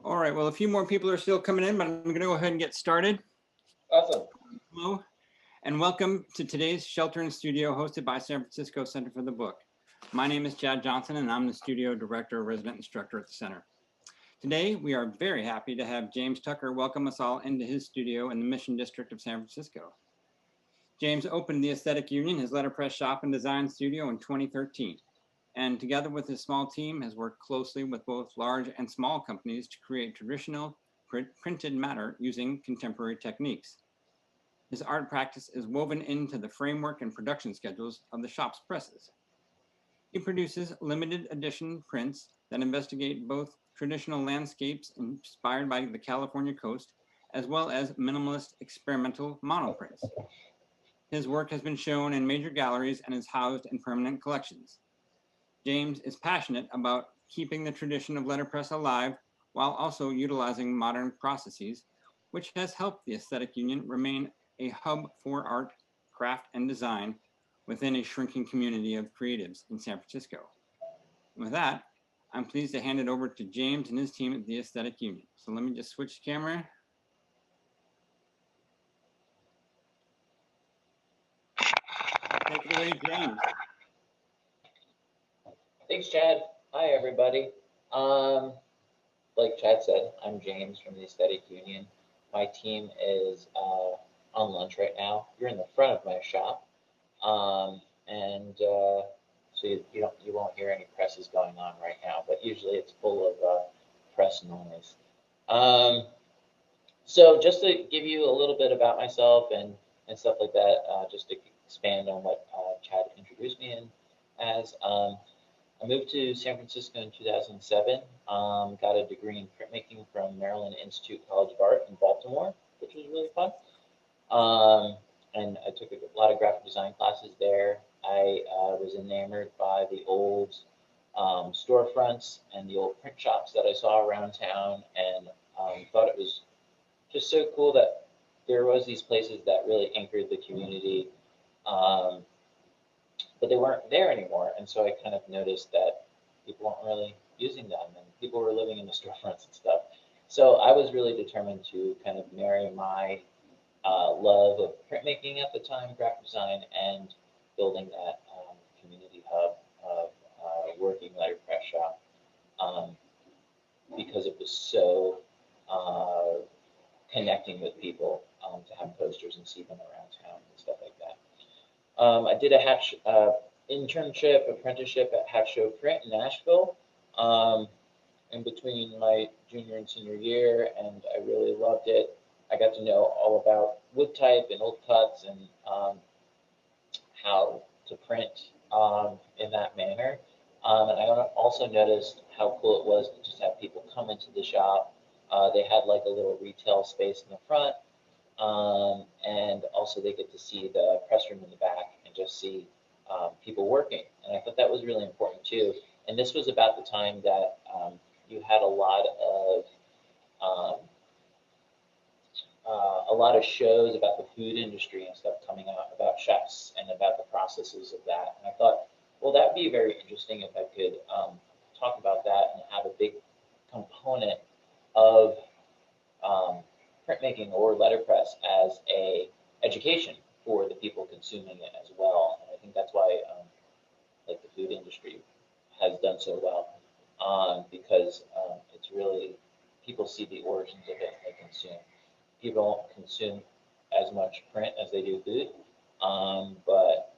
All right, well, a few more people are still coming in, but I'm going to go ahead and get started. Awesome. Hello, and welcome to today's Shelter in Studio hosted by San Francisco Center for the Book. My name is Chad Johnson, and I'm the studio director, resident instructor at the center. Today, we are very happy to have James Tucker welcome us all into his studio in the Mission District of San Francisco. James opened the Aesthetic Union, his letterpress shop and design studio, in 2013. And together with his small team has worked closely with both large and small companies to create traditional printed matter using contemporary techniques. His art practice is woven into the framework and production schedules of the shop's presses. He produces limited edition prints that investigate both traditional landscapes inspired by the California coast, as well as minimalist experimental monoprints. His work has been shown in major galleries and is housed in permanent collections. James is passionate about keeping the tradition of letterpress alive while also utilizing modern processes, which has helped the Aesthetic Union remain a hub for art, craft, and design within a shrinking community of creatives in San Francisco. And with that, I'm pleased to hand it over to James and his team at the Aesthetic Union. So let me just switch the camera. Take it away, James. Thanks, Chad. Hi, everybody. Like Chad said, I'm James from the Aesthetic Union. My team is on lunch right now. You're in the front of my shop, so you won't hear any presses going on right now. But usually it's full of press noise. So just to give you a little bit about myself and stuff like that, just to expand on what Chad introduced me in as. I moved to San Francisco in 2007, got a degree in printmaking from Maryland Institute College of Art in Baltimore, which was really fun. And I took a lot of graphic design classes there. I was enamored by the old storefronts and the old print shops that I saw around town, and thought it was just so cool that there was these places that really anchored the community. But they weren't there anymore, and so I kind of noticed that people weren't really using them, and people were living in the storefronts and stuff. So I was really determined to kind of marry my love of printmaking at the time, graphic design, and building that community hub of working letterpress shop, because it was so connecting with people to have posters and see them around town and stuff like that. I did a internship, apprenticeship at Half Show Print in Nashville in between my junior and senior year, and I really loved it. I got to know all about wood type and old cuts and how to print in that manner. And I also noticed how cool it was to just have people come into the shop. They had like a little retail space in the front. And also they get to see the press room in the back and just see people working. And I thought that was really important too. And this was about the time that you had a lot of shows about the food industry and stuff coming out about chefs and about the processes of that. And I thought, well, that'd be very interesting if I could talk about that and have a big component of printmaking or letterpress as a education for the people consuming it as well. And I think that's why like the food industry has done so well, because it's really, people see the origins of it and they consume. People don't consume as much print as they do food, but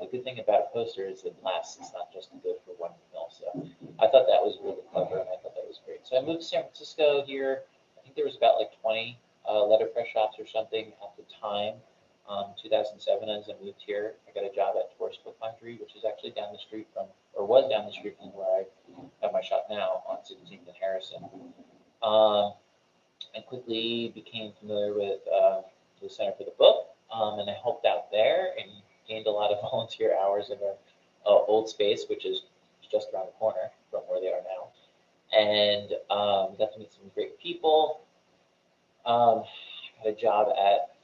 the good thing about a poster is it lasts. It's not just good for one meal. So I thought that was really clever, and I thought that was great. So I moved to San Francisco here. I think there was about like 20 letterpress shops or something at the time. 2007, as I moved here, I got a job at Tourist Book Factory, which is actually down the street from, or was down the street from where I have my shop now on 16th and Harrison. I quickly became familiar with the Center for the Book, and I helped out there and gained a lot of volunteer hours in their old space, which is just around the corner from where they are now. And got to meet some great people. Had a job at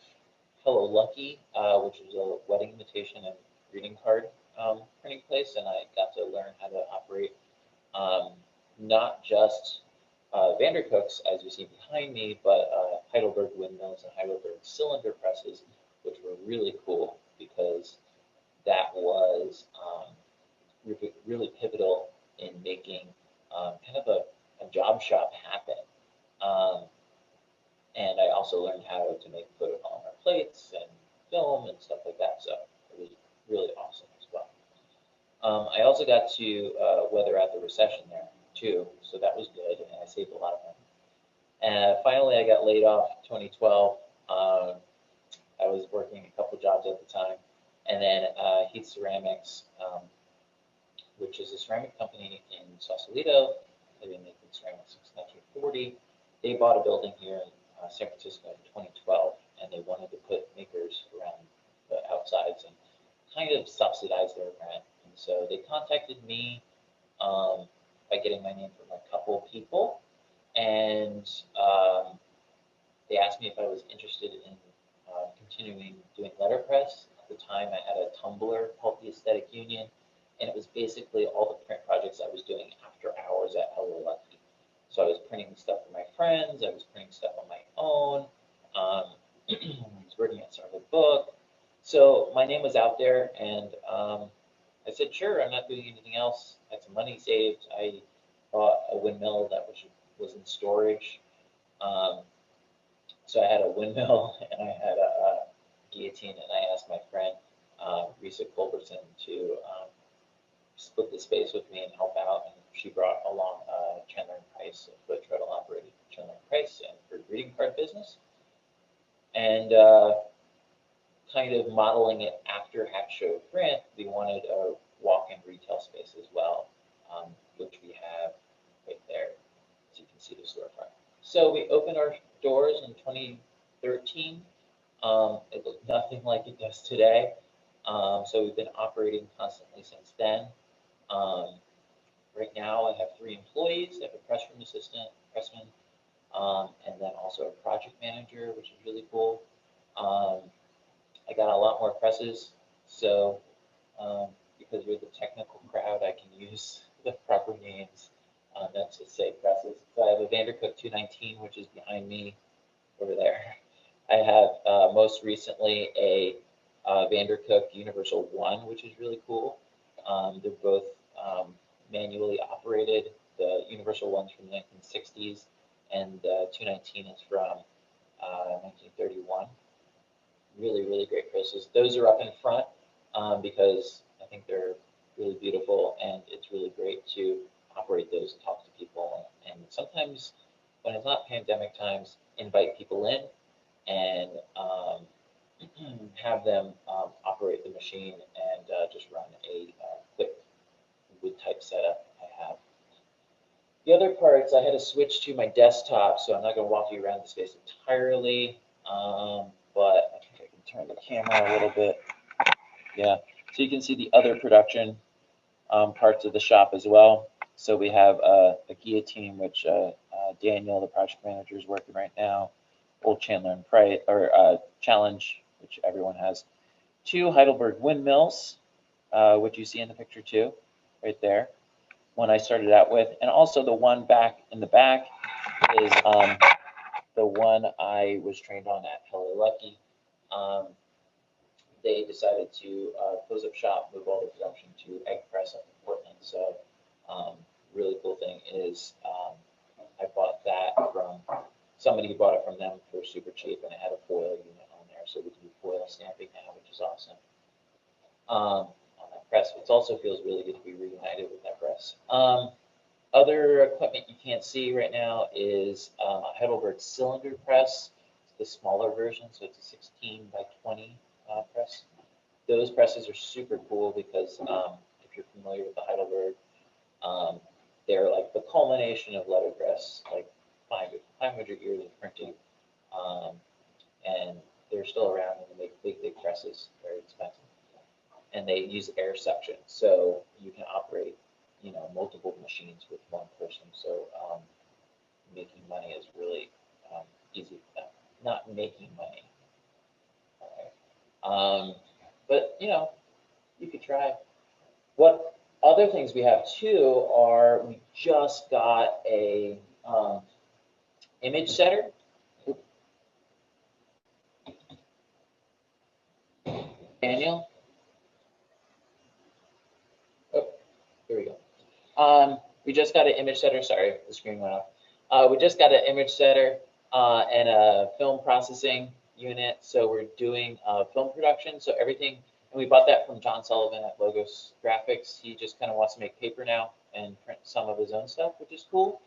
Hello Lucky, which was a wedding invitation and greeting card printing place, and I got to learn how to operate not just Vandercooks, as you see behind me, but Heidelberg windmills and Heidelberg cylinder presses, which were really cool because that was really pivotal in making kind of a job shop happen. And I also learned how to make photopolymer plates and film and stuff like that. So it was really awesome as well. I also got to weather out the recession there too. So that was good. And I saved a lot of money. And finally, I got laid off in 2012. I was working a couple jobs at the time. And then Heath Ceramics, which is a ceramic company in Sausalito. They've been making ceramics since 1940. They bought a building here in San Francisco in 2012, and they wanted to put makers around the outsides and kind of subsidize their rent. And so they contacted me by getting my name from a couple people, and they asked me if I was interested in continuing doing letterpress. At the time, I had a Tumblr called the Aesthetic Union, and it was basically all the print projects I was doing after hours at Hello Lucky. So I was printing stuff for my friends, I was printing stuff on my own, I was working on starting a book. So my name was out there, and I said, sure, I'm not doing anything else. I had some money saved. I bought a windmill that was in storage. So I had a windmill, and I had a guillotine, and I asked my friend, Risa Culbertson, to split the space with me and help out. And she brought along Chandler and Price, a foot treadle operated Chandler and Price, and her greeting card business. And kind of modeling it after Hat Show Print, we wanted a walk-in retail space as well, which we have right there, as you can see the storefront. So we opened our doors in 2013. It looked nothing like it does today. So we've been operating constantly since then. Right now, I have 3 employees. I have a pressroom assistant, pressman, and then also a project manager, which is really cool. I got a lot more presses, so because we're the technical crowd, I can use the proper names, not to say presses. So I have a Vandercook 219, which is behind me over there. I have most recently a Vandercook Universal 1, which is really cool. They're both manually operated. The Universal 1's from the 1960s, and the 219 is from 1931. Really, really great presses. Those are up in front because I think they're really beautiful, and it's really great to operate those and talk to people. And sometimes, when it's not pandemic times, invite people in and have them operate the machine and just run a quick wood type setup I have. The other parts, I had to switch to my desktop, so I'm not going to walk you around the space entirely, but I think I can turn the camera a little bit. Yeah, so you can see the other production parts of the shop as well. So we have a guillotine, which Daniel, the project manager, is working right now. Old Chandler and Price, or Challenge, which everyone has. 2 Heidelberg windmills, which you see in the picture too, right there. One I started out with, and also the one back in the back is the one I was trained on at Hello Lucky. They decided to close up shop, move all the production to Egg Press up in Portland. So really cool thing is I bought that from somebody who bought it from them for super cheap, and it had a foil unit on there, so we can do foil stamping now, which is awesome. On that press, it also feels really good to be reunited with that press. Other equipment you can't see right now is a Heidelberg cylinder press. It's the smaller version, so it's a 16 by 20 press. Those presses are super cool because if you're familiar with the Heidelberg, they're like the culmination of letterpress, like 500 years of printing, and they're still around, and they make big, big presses, very expensive. And they use air suction, so you can operate, multiple machines with one person. So making money is really easy for them. Not making money, okay. But you could try. What other things we have too are we just got a image setter. Daniel? Oh, here we go. We just got an image setter. Sorry, the screen went off. We just got an image setter and a film processing unit. So we're doing film production. So everything, and we bought that from John Sullivan at Logos Graphics. He just kind of wants to make paper now and print some of his own stuff, which is cool,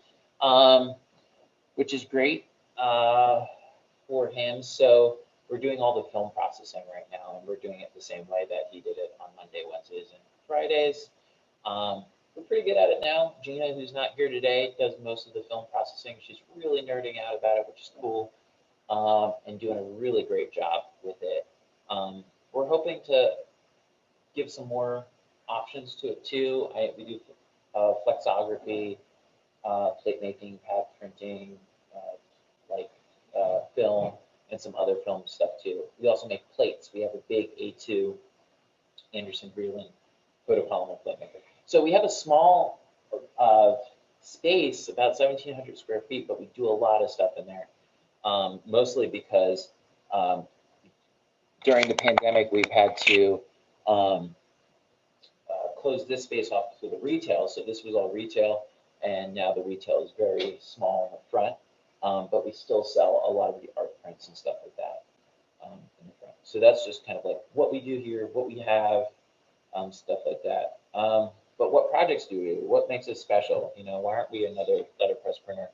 which is great for him. So we're doing all the film processing right now, and we're doing it the same way that he did it on Monday, Wednesdays, and Fridays. We're pretty good at it now. Gina, who's not here today, does most of the film processing. She's really nerding out about it, which is cool, and doing a really great job with it. We're hoping to give some more options to it too. We do flexography, plate making, pad printing, film, and some other film stuff too. We also make plates. We have a big A2 Anderson Breland photopolymer plate maker. So we have a small space, about 1,700 square feet, but we do a lot of stuff in there, mostly because during the pandemic, we've had to close this space off for the retail. So this was all retail, and now the retail is very small in the front, but we still sell a lot of the art prints and stuff like that in the front. So that's just kind of like what we do here, what we have, stuff like that. But what projects do we do? What makes us special? You know, why aren't we another letterpress printer?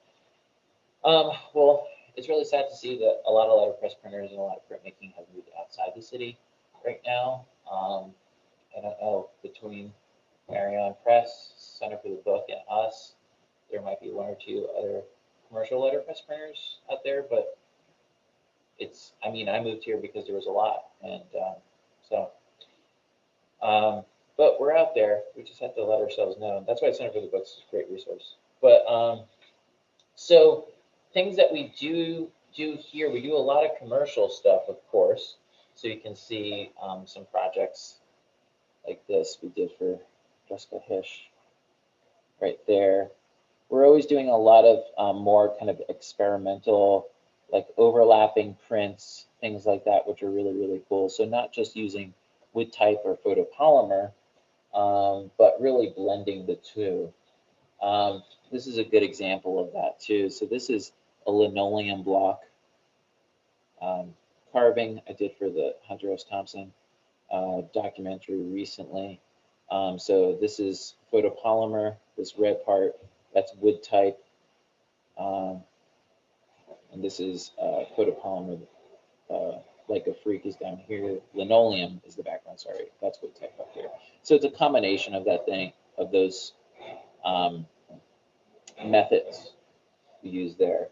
Well, it's really sad to see that a lot of letterpress printers and a lot of printmaking have moved outside the city right now. I don't know, between Marion Press, Center for the Book, and us, there might be one or two other commercial letterpress printers out there, but it's, I mean, I moved here because there was a lot, and but we're out there. We just have to let ourselves know. That's why Center for the Books is a great resource. But so things that we do here, we do a lot of commercial stuff, of course. So you can see some projects like this we did for Jessica Hish right there. We're always doing a lot of more kind of experimental, like overlapping prints, things like that, which are really, really cool. So not just using wood type or photopolymer, but really blending the two. This is a good example of that too. So this is a linoleum block carving I did for the Hunter S. Thompson documentary recently. So this is photopolymer, this red part, that's wood type. And this is photopolymer, like a freak is down here. Linoleum is the background, sorry, that's wood type up here. So it's a combination of that thing, of those methods we use there.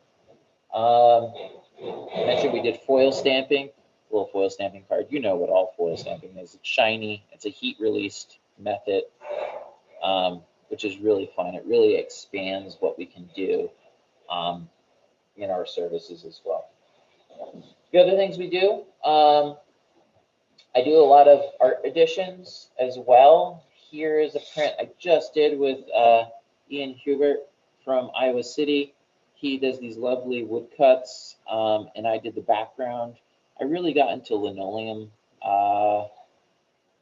I mentioned we did foil stamping, a little foil stamping card. You know what all foil stamping is. It's shiny, it's a heat released method, which is really fun. It really expands what we can do in our services as well. The other things we do, I do a lot of art editions as well. Here is a print I just did with Ian Hubert from Iowa City. He does these lovely woodcuts, and I did the background. I really got into linoleum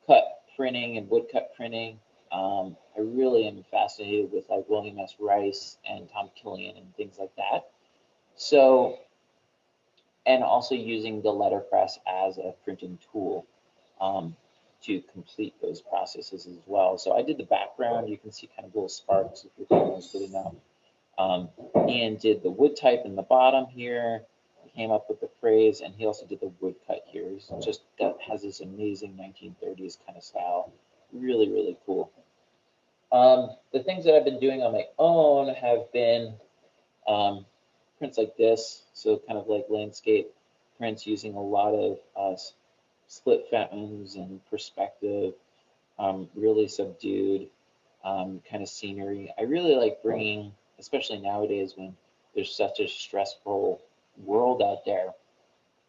cut printing and woodcut printing. I really am fascinated with like William S. Rice and Tom Killian and things like that. So, and also using the letterpress as a printing tool to complete those processes as well. So I did the background. You can see kind of little sparks if your camera is good enough. Ian did the wood type in the bottom here. He came up with the phrase, and he also did the wood cut here. He's just has this amazing 1930s kind of style. Really, really cool. The things that I've been doing on my own have been prints like this, so kind of like landscape prints using a lot of split fountains and perspective, really subdued kind of scenery. I really like bringing, especially nowadays when there's such a stressful world out there,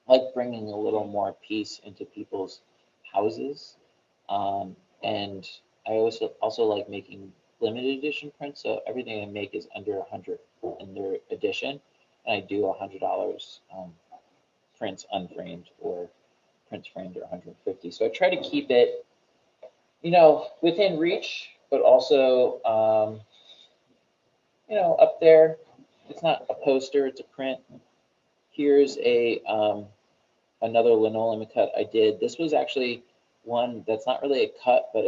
I like bringing a little more peace into people's houses. And I also like making limited edition prints, so everything I make is under 100 in their edition. and I do $100 prints unframed or prints framed are 150. So I try to keep it, within reach, but also, up there. It's not a poster, it's a print. Here's another linoleum cut I did. This was actually one that's not really a cut, but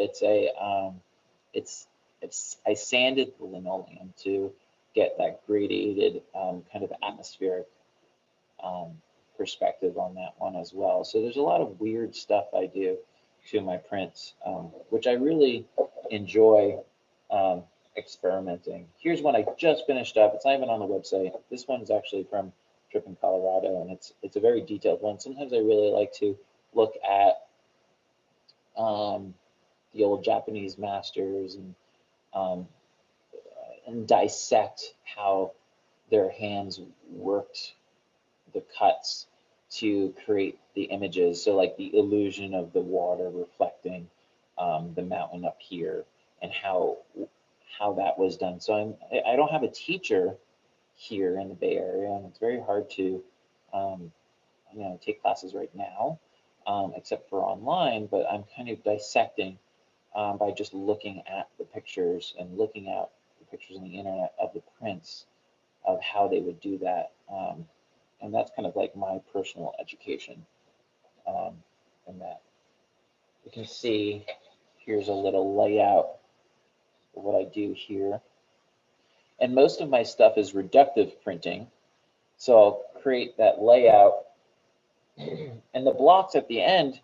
I sanded the linoleum to get that gradated kind of atmospheric perspective on that one as well. So there's a lot of weird stuff I do to my prints, which I really enjoy experimenting. Here's one I just finished up. It's not even on the website. This one's actually from a trip in Colorado, and it's a very detailed one. Sometimes I really like to look at the old Japanese masters and dissect how their hands worked the cuts to create the images. So like the illusion of the water reflecting the mountain up here, and how that was done. So I don't have a teacher here in the Bay Area, and it's very hard to take classes right now, except for online. But I'm kind of dissecting by just looking at the pictures and looking at the pictures on the internet of the prints of how they would do that. And that's kind of like my personal education in that. You can see here's a little layout of what I do here. And most of my stuff is reductive printing. So I'll create that layout, and the blocks at the end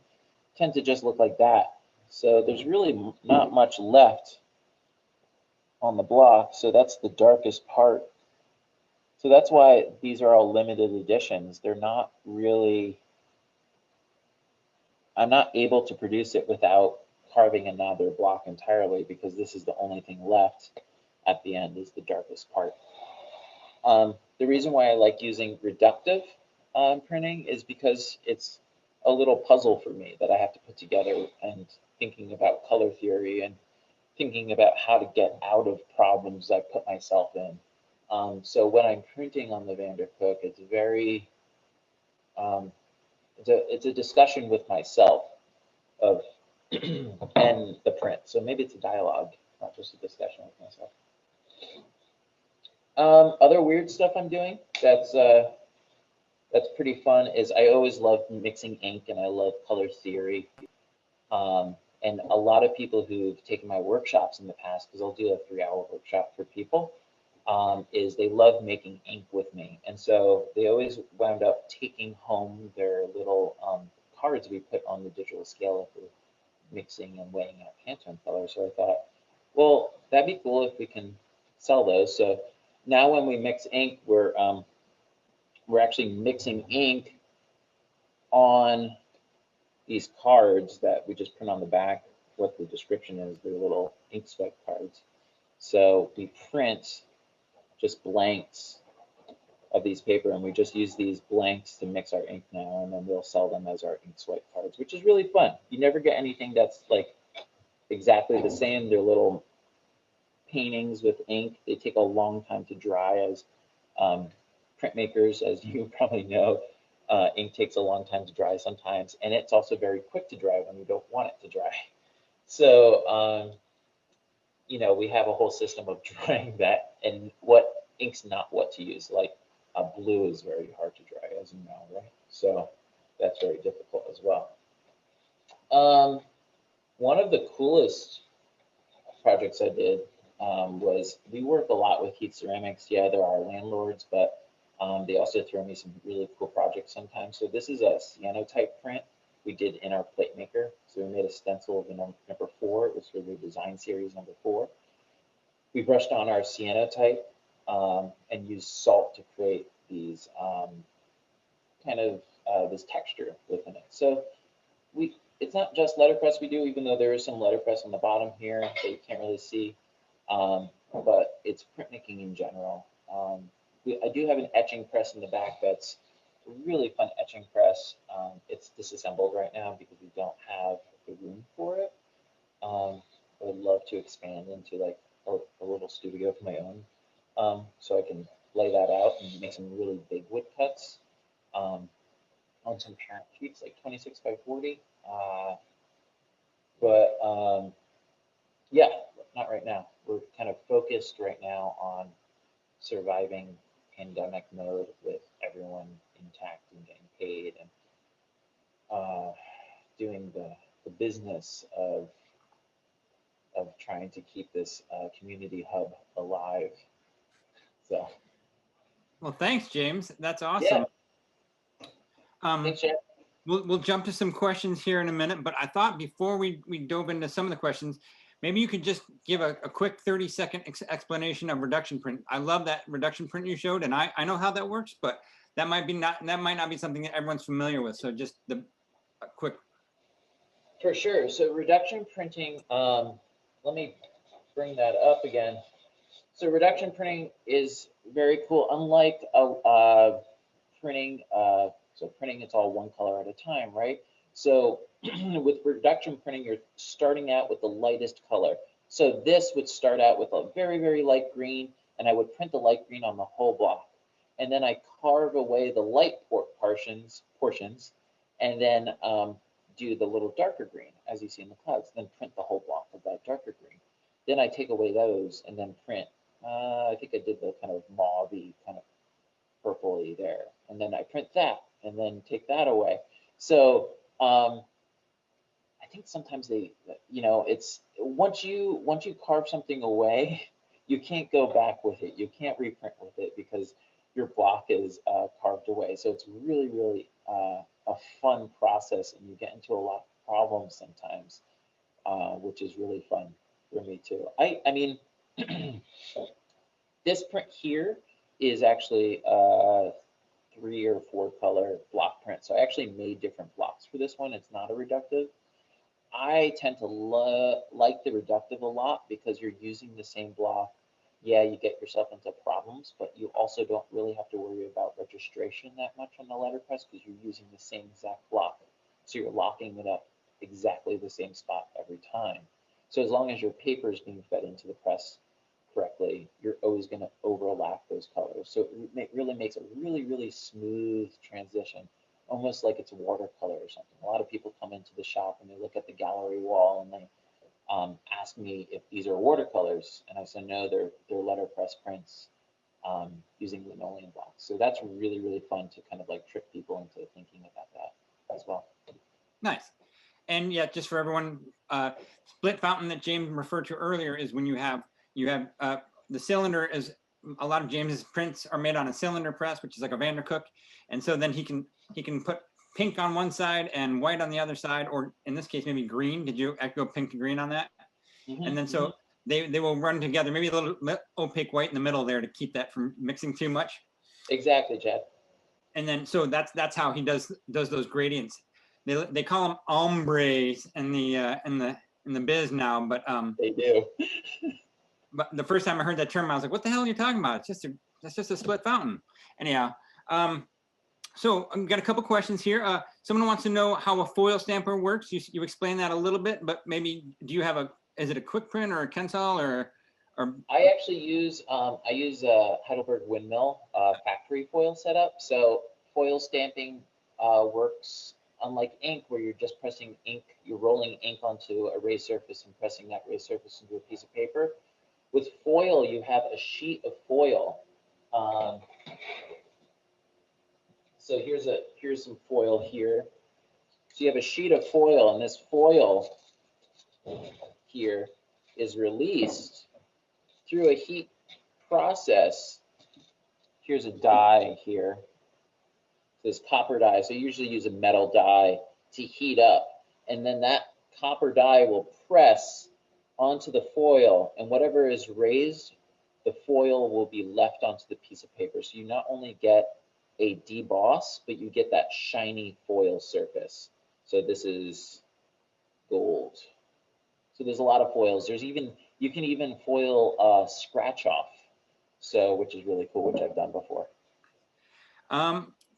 tend to just look like that. So there's really not much left on the block. So that's the darkest part. So that's why these are all limited editions. They're not really, I'm not able to produce it without carving another block entirely, because this is the only thing left at the end, is the darkest part. The reason why I like using reductive printing is because it's a little puzzle for me that I have to put together, and thinking about color theory and thinking about how to get out of problems I put myself in. So when I'm printing on the Vandercook, it's very, it's a discussion with myself of and the print. So maybe it's a dialogue, not just a discussion with myself. Other weird stuff I'm doing that's pretty fun is I always love mixing ink, and I love color theory. And a lot of people who've taken my workshops in the past, because I'll do a 3-hour workshop for people, is they love making ink with me. And so they always wound up taking home their little cards we put on the digital scale for mixing and weighing out Pantone color. So I thought, well, that'd be cool if we can sell those. So now when we mix ink, we're actually mixing ink on these cards that we just print on the back. What the description is, they're little ink swipe cards. So we print just blanks of these paper, and we just use these blanks to mix our ink now, and then we'll sell them as our ink swipe cards, which is really fun. You never get anything that's like exactly the same. They're little paintings with ink. They take a long time to dry, as printmakers, as you probably know. Ink takes a long time to dry sometimes, and it's also very quick to dry when you don't want it to dry. So, we have a whole system of drying that, and what ink's not what to use. Like a blue is very hard to dry, as you know, right? So that's very difficult as well. One of the coolest projects I did was, we work a lot with Heat Ceramics. Yeah, they're our landlords, but they also throw me some really cool projects sometimes. So this is a cyanotype print we did in our plate maker. So we made a stencil of the number 4. It was for the design series number 4. We brushed on our cyanotype and used salt to create these this texture within it. So it's not just letterpress we do, even though there is some letterpress on the bottom here that you can't really see, but it's printmaking in general. I do have an etching press in the back that's a really fun etching press. It's disassembled right now because we don't have the room for it. I would love to expand into like a little studio of my own, so I can lay that out and make some really big wood cuts on some parent sheets, like 26 by 40. But yeah, not right now. We're kind of focused right now on surviving pandemic mode with everyone intact and getting paid and doing the business of trying to keep this community hub alive. So, Well, thanks, James. That's awesome. yeah, thanks, Chad. We'll jump to some questions here in a minute, but I thought before we dove into some of the questions, maybe you could just give a quick 30-second explanation of reduction print. I love that reduction print you showed, and I know how that works, but that might not be something that everyone's familiar with. So just a quick. For sure. So reduction printing, let me bring that up again. So reduction printing is very cool. Unlike printing, so printing, it's all one color at a time, right? So with reduction printing, you're starting out with the lightest color. So this would start out with a very, very light green, and I would print the light green on the whole block. And then I carve away the light portions, and then do the little darker green, as you see in the clouds, then print the whole block of that darker green. Then I take away those and then print. I think I did the kind of mauve-y, kind of purpley there. And then I print that and then take that away. So I think sometimes they, it's once you carve something away, you can't go back with it. You can't reprint with it because your block is carved away. So it's really, really a fun process, and you get into a lot of problems sometimes, which is really fun for me too. I mean, this print here is actually 3 or 4 color block print. So I actually made different blocks for this one. It's not a reductive. I tend to like the reductive a lot because you're using the same block. Yeah, you get yourself into problems, but you also don't really have to worry about registration that much on the letterpress because you're using the same exact block. So you're locking it up exactly the same spot every time. So as long as your paper is being fed into the press correctly, you're always going to overlap those colors. So it really makes a really, really smooth transition, almost like it's watercolor or something. A lot of people come into the shop and they look at the gallery wall and they ask me if these are watercolors, and I said no, they're letterpress prints using linoleum blocks. So that's really, really fun to kind of like trick people into thinking about that as well. Nice. And yeah, just for everyone, split fountain that James referred to earlier is when you have the cylinder. Is a lot of James's prints are made on a cylinder press, which is like a Vandercook, and so then he can put pink on one side and white on the other side, or in this case maybe green. Did you go pink to green on that? Mm-hmm, and then so they will run together, maybe a little opaque white in the middle there to keep that from mixing too much. Exactly, Chad. And then so that's how he does those gradients. They call them ombres in the biz now, but they do. But the first time I heard that term, I was like, "What the hell are you talking about? That's just a split fountain." Anyhow, so I've got a couple questions here. Someone wants to know how a foil stamper works. You explained that a little bit, but maybe is it a quick print or a Kensal or? I actually use a Heidelberg Windmill factory foil setup. So foil stamping works unlike ink, where you're just pressing ink, you're rolling ink onto a raised surface and pressing that raised surface into a piece of paper. With foil, you have a sheet of foil. So here's some foil here. So you have a sheet of foil, and this foil here is released through a heat process. Here's a die here. This copper die. So you usually use a metal die to heat up, and then that copper die will press onto the foil, and whatever is raised, the foil will be left onto the piece of paper. So you not only get a deboss, but you get that shiny foil surface. So this is gold. So there's a lot of foils. You can even foil scratch off. So which is really cool, which I've done before.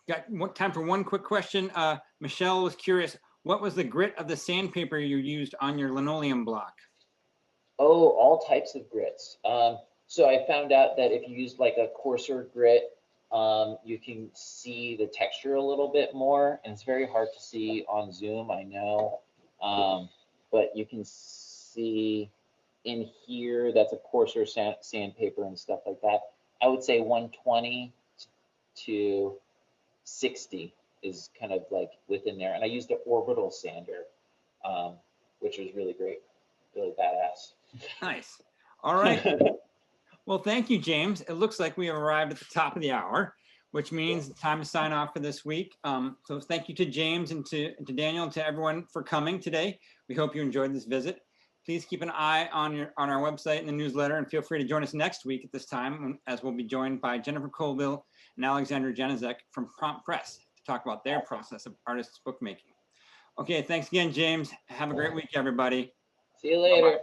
Got time for one quick question. Michelle was curious, what was the grit of the sandpaper you used on your linoleum block? Oh, all types of grits. So I found out that if you use like a coarser grit, you can see the texture a little bit more, and it's very hard to see on Zoom, I know, but you can see in here that's a coarser sandpaper and stuff like that. I would say 120 to 60 is kind of like within there, and I used the orbital sander, which was really great, really badass. Nice. All right. Well, thank you, James. It looks like we have arrived at the top of the hour, which means it's time to sign off for this week. So thank you to James and to Daniel and to everyone for coming today. We hope you enjoyed this visit. Please keep an eye on our website and the newsletter, and feel free to join us next week at this time, as we'll be joined by Jennifer Colville and Alexandra Janizek from Prompt Press to talk about their process of artists bookmaking. Okay, thanks again, James. Have a great week, everybody. See you later. Bye-bye.